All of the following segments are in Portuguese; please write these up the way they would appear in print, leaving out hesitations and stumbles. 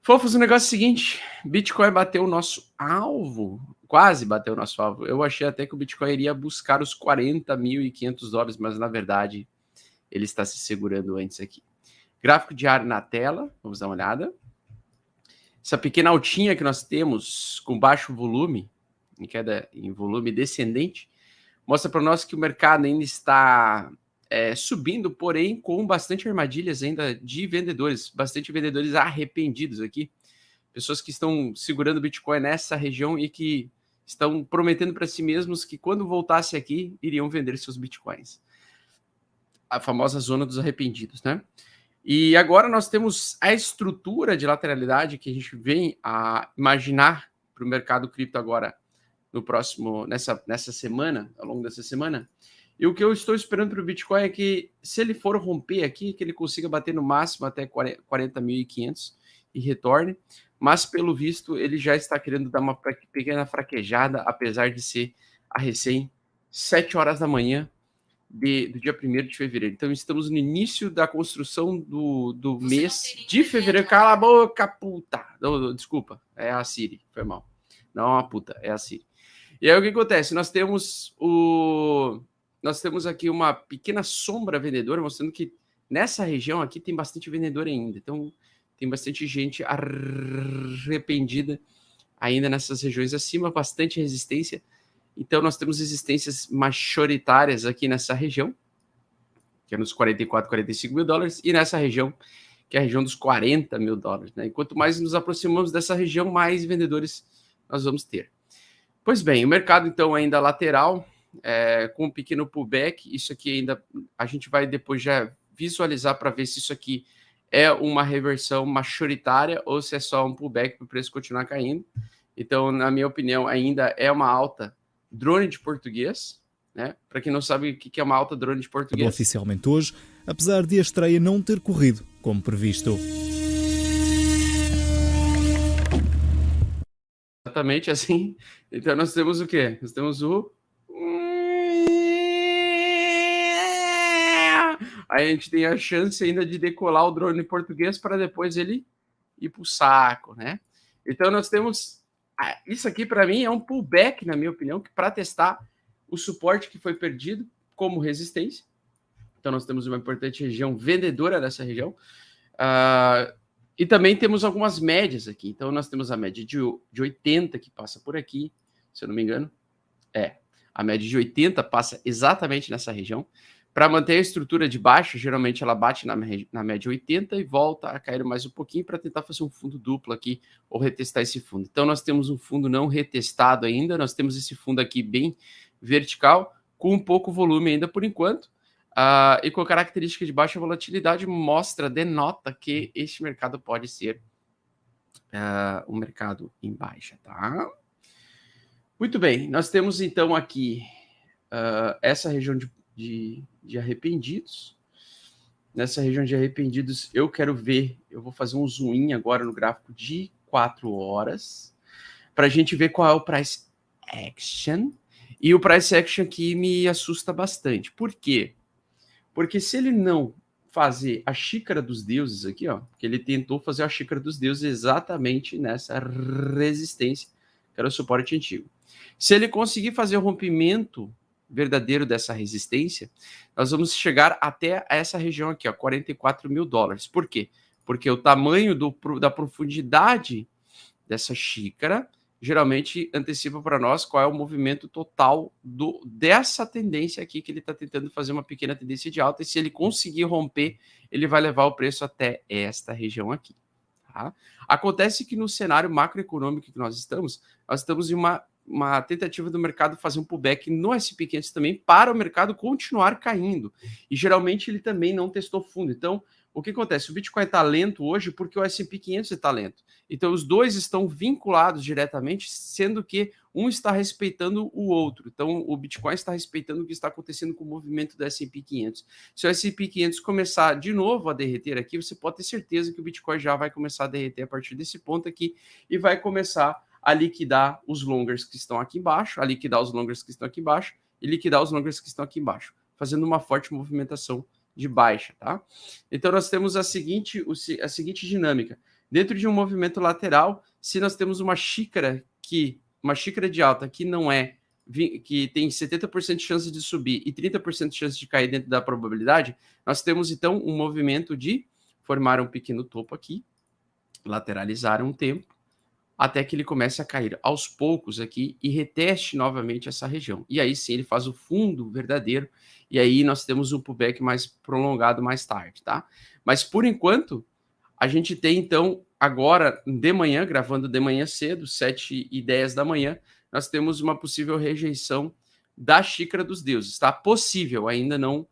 Fofos, o negócio é o seguinte, Bitcoin bateu o nosso alvo, quase bateu o nosso alvo. Eu achei até que o Bitcoin iria buscar os $40.500, mas na verdade ele está se segurando antes aqui. Gráfico diário na tela, vamos dar uma olhada. Essa pequena altinha que nós temos com baixo volume, em queda em volume descendente, mostra para nós que o mercado ainda está subindo, porém com bastante armadilhas ainda de vendedores, bastante vendedores arrependidos aqui, pessoas que estão segurando o Bitcoin nessa região e que estão prometendo para si mesmos que quando voltasse aqui, iriam vender seus Bitcoins. A famosa zona dos arrependidos, né? E agora nós temos a estrutura de lateralidade que a gente vem a imaginar para o mercado cripto agora no próximo, nessa semana, ao longo dessa semana. E o que eu estou esperando para o Bitcoin é que, se ele for romper aqui, que ele consiga bater no máximo até 40.500 e retorne. Mas, pelo visto, ele já está querendo dar uma pequena fraquejada, apesar de ser a recém 7 horas da manhã do dia 1º de fevereiro. Então, estamos no início da construção do mês de fevereiro. Cala a boca, puta! Desculpa, é a Siri, foi mal. Não é uma puta, é a Siri. E aí o que acontece? Nós temos aqui uma pequena sombra vendedora, mostrando que nessa região aqui tem bastante vendedor ainda. Então, tem bastante gente arrependida ainda nessas regiões acima, bastante resistência. Então, nós temos resistências majoritárias aqui nessa região, que é nos 44, 45 mil dólares, e nessa região, que é a região dos 40 mil dólares. Né? E quanto mais nos aproximamos dessa região, mais vendedores nós vamos ter. Pois bem, o mercado, então, ainda lateral, com um pequeno pullback. Isso aqui ainda a gente vai depois já visualizar para ver se isso aqui é uma reversão majoritária ou se é só um pullback para o preço continuar caindo. Então, na minha opinião, ainda é uma alta drone de português, né? Para quem não sabe o que é uma alta drone de português. Oficialmente hoje, apesar de a estreia não ter corrido como previsto. Exatamente assim. Então, nós temos o quê? Nós temos o... Aí a gente tem a chance ainda de decolar o drone em português para depois ele ir para o saco, né? Então, nós temos... Isso aqui, para mim, é um pullback, na minha opinião, que para testar o suporte que foi perdido como resistência. Então, nós temos uma importante região vendedora dessa região. E também temos algumas médias aqui. Então, nós temos a média de 80 que passa por aqui, se eu não me engano. A média de 80 passa exatamente nessa região. Para manter a estrutura de baixo, geralmente ela bate na média 80 e volta a cair mais um pouquinho para tentar fazer um fundo duplo aqui ou retestar esse fundo. Então, nós temos um fundo não retestado ainda. Nós temos esse fundo aqui bem vertical, com um pouco volume ainda por enquanto. E com a característica de baixa volatilidade, denota que este mercado pode ser um mercado em baixa, tá? Muito bem, nós temos então aqui essa região de arrependidos. Nessa região de arrependidos, eu vou fazer um zoom in agora no gráfico de 4 horas, para a gente ver qual é o price action. E o price action aqui me assusta bastante. Por quê? Porque se ele não fazer a xícara dos deuses aqui, ó, que ele tentou fazer a xícara dos deuses exatamente nessa resistência, que era o suporte antigo. Se ele conseguir fazer o rompimento verdadeiro dessa resistência, nós vamos chegar até essa região aqui, ó, 44 mil dólares. Por quê? Porque o tamanho da profundidade dessa xícara geralmente antecipa para nós qual é o movimento total dessa tendência aqui, que ele está tentando fazer uma pequena tendência de alta, e se ele conseguir romper, ele vai levar o preço até esta região aqui. Tá? Acontece que no cenário macroeconômico que nós estamos em uma tentativa do mercado fazer um pullback no S&P 500 também, para o mercado continuar caindo, e geralmente ele também não testou fundo. Então, o que acontece? O Bitcoin está lento hoje porque o S&P 500 está lento. Então, os dois estão vinculados diretamente, sendo que um está respeitando o outro. Então, o Bitcoin está respeitando o que está acontecendo com o movimento do S&P 500. Se o S&P 500 começar de novo a derreter aqui, você pode ter certeza que o Bitcoin já vai começar a derreter a partir desse ponto aqui e vai começar a liquidar os longers que estão aqui embaixo, e liquidar os longers que estão aqui embaixo, fazendo uma forte movimentação de baixa, tá? Então, nós temos a seguinte dinâmica. Dentro de um movimento lateral, se nós temos uma xícara de alta que não é, que tem 70% de chance de subir e 30% de chance de cair dentro da probabilidade, nós temos então um movimento de formar um pequeno topo aqui, lateralizar um tempo, até que ele comece a cair aos poucos aqui e reteste novamente essa região. E aí sim ele faz o fundo verdadeiro, e aí nós temos um pullback mais prolongado mais tarde, tá? Mas por enquanto, a gente tem então, agora de manhã, gravando de manhã cedo, 7h10 da manhã, nós temos uma possível rejeição da xícara dos deuses, tá? Possível, ainda não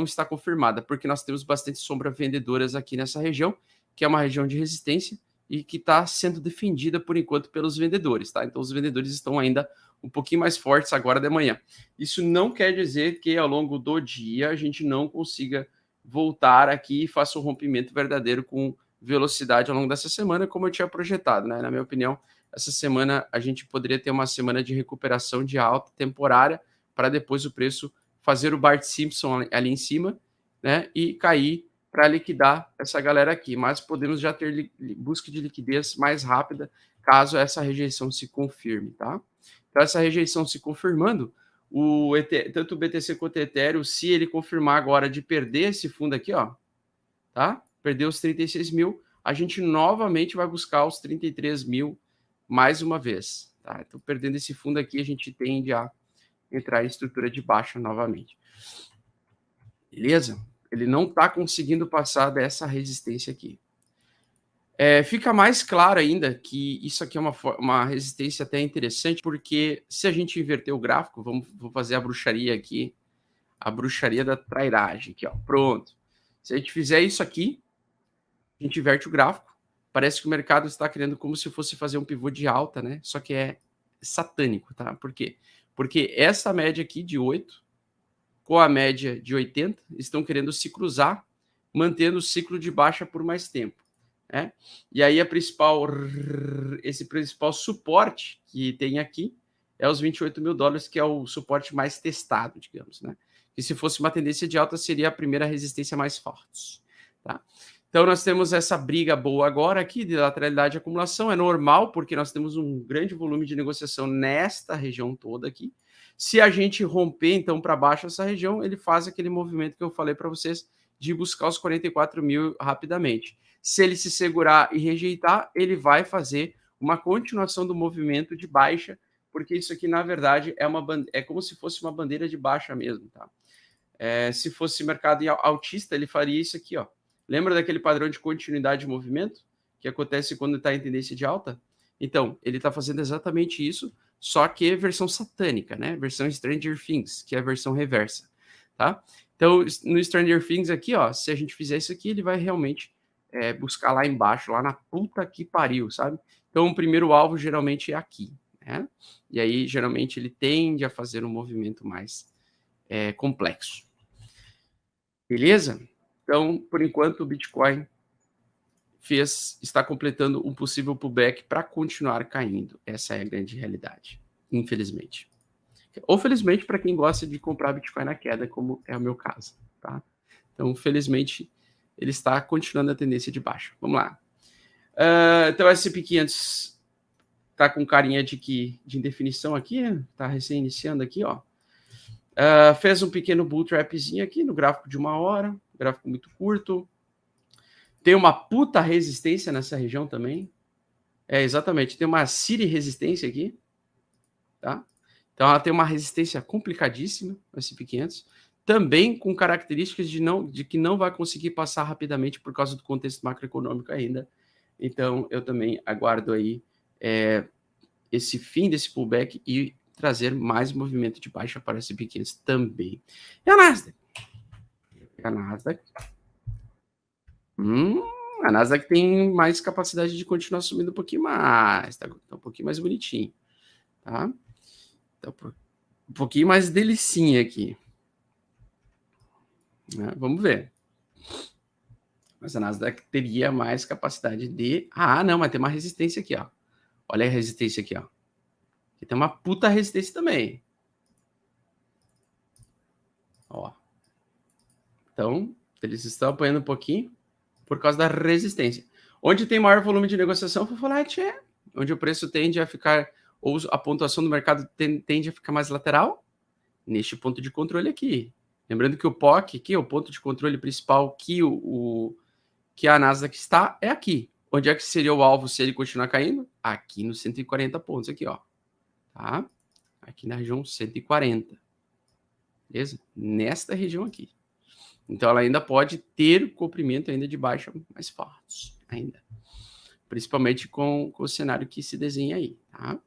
está confirmada, porque nós temos bastante sombra vendedoras aqui nessa região, que é uma região de resistência, e que está sendo defendida por enquanto pelos vendedores, tá? Então os vendedores estão ainda um pouquinho mais fortes agora de manhã. Isso não quer dizer que ao longo do dia a gente não consiga voltar aqui e faça um rompimento verdadeiro com velocidade ao longo dessa semana, como eu tinha projetado, né? Na minha opinião, essa semana a gente poderia ter uma semana de recuperação de alta temporária para depois o preço fazer o Bart Simpson ali em cima, né? E cair para liquidar essa galera aqui, mas podemos já ter busca de liquidez mais rápida caso essa rejeição se confirme, tá? Então, essa rejeição se confirmando, tanto o BTC quanto o Ethereum, se ele confirmar agora de perder esse fundo aqui, ó, tá? Perder os 36 mil, a gente novamente vai buscar os 33 mil mais uma vez, tá? Então, perdendo esse fundo aqui, a gente tende a entrar em estrutura de baixa novamente. Beleza? Ele não está conseguindo passar dessa resistência aqui. Fica mais claro ainda que isso aqui é uma resistência até interessante, porque se a gente inverter o gráfico, vou fazer a bruxaria aqui, a bruxaria da trairagem aqui, ó, pronto. Se a gente fizer isso aqui, a gente inverte o gráfico, parece que o mercado está criando como se fosse fazer um pivô de alta, né? Só que é satânico, tá? Por quê? Porque essa média aqui de 8 com a média de 80, estão querendo se cruzar, mantendo o ciclo de baixa por mais tempo, né? E aí esse principal suporte que tem aqui é os 28 mil dólares, que é o suporte mais testado, digamos, né? Que se fosse uma tendência de alta, seria a primeira resistência mais forte, tá? Então, nós temos essa briga boa agora aqui de lateralidade e acumulação. É normal, porque nós temos um grande volume de negociação nesta região toda aqui. Se a gente romper, então, para baixo essa região, ele faz aquele movimento que eu falei para vocês de buscar os 44 mil rapidamente. Se ele se segurar e rejeitar, ele vai fazer uma continuação do movimento de baixa, porque isso aqui, na verdade, é como se fosse uma bandeira de baixa mesmo, tá? Se fosse mercado altista, ele faria isso aqui, ó. Lembra daquele padrão de continuidade de movimento que acontece quando está em tendência de alta? Então, ele está fazendo exatamente isso, só que versão satânica, né? Versão Stranger Things, que é a versão reversa, tá? Então, no Stranger Things aqui, ó, se a gente fizer isso aqui, ele vai realmente buscar lá embaixo, lá na puta que pariu, sabe? Então, o primeiro alvo geralmente é aqui, né? E aí, geralmente, ele tende a fazer um movimento mais complexo. Beleza? Então, por enquanto, o Bitcoin está completando um possível pullback para continuar caindo. Essa é a grande realidade, infelizmente. Ou felizmente para quem gosta de comprar Bitcoin na queda, como é o meu caso, tá? Então, felizmente, ele está continuando a tendência de baixa. Vamos lá. Então, SP500 está com carinha de indefinição aqui, está recém-iniciando aqui, ó. Fez um pequeno bull trapzinho aqui no gráfico de 1 hora, gráfico muito curto. Tem uma puta resistência nessa região também. Exatamente, tem uma City resistência aqui, tá? Então ela tem uma resistência complicadíssima, o SP500, também com características de que não vai conseguir passar rapidamente por causa do contexto macroeconômico ainda. Então eu também aguardo aí esse fim desse pullback e trazer mais movimento de baixa para o SP500 também. E a Nasdaq? A Nasdaq a Nasdaq tem mais capacidade de continuar subindo um pouquinho mais, tá um pouquinho mais bonitinho, tá? Tá um pouquinho mais delicinha aqui. Vamos ver. Mas a Nasdaq teria mais capacidade de... não, mas tem uma resistência aqui, ó. Olha a resistência aqui, ó. Aqui tem uma puta resistência também. Ó. Então, eles estão apanhando um pouquinho por causa da resistência. Onde tem maior volume de negociação, Fofolaite, é onde o preço tende a ficar, ou a pontuação do mercado tende a ficar mais lateral, neste ponto de controle aqui. Lembrando que o POC aqui, o ponto de controle principal que a Nasdaq está, é aqui. Onde é que seria o alvo se ele continuar caindo? Aqui nos 140 pontos, aqui, ó. Tá? Aqui na região 140. Beleza? Nesta região aqui. Então, ela ainda pode ter comprimento ainda de baixa mais forte, ainda. Principalmente com o cenário que se desenha aí, tá?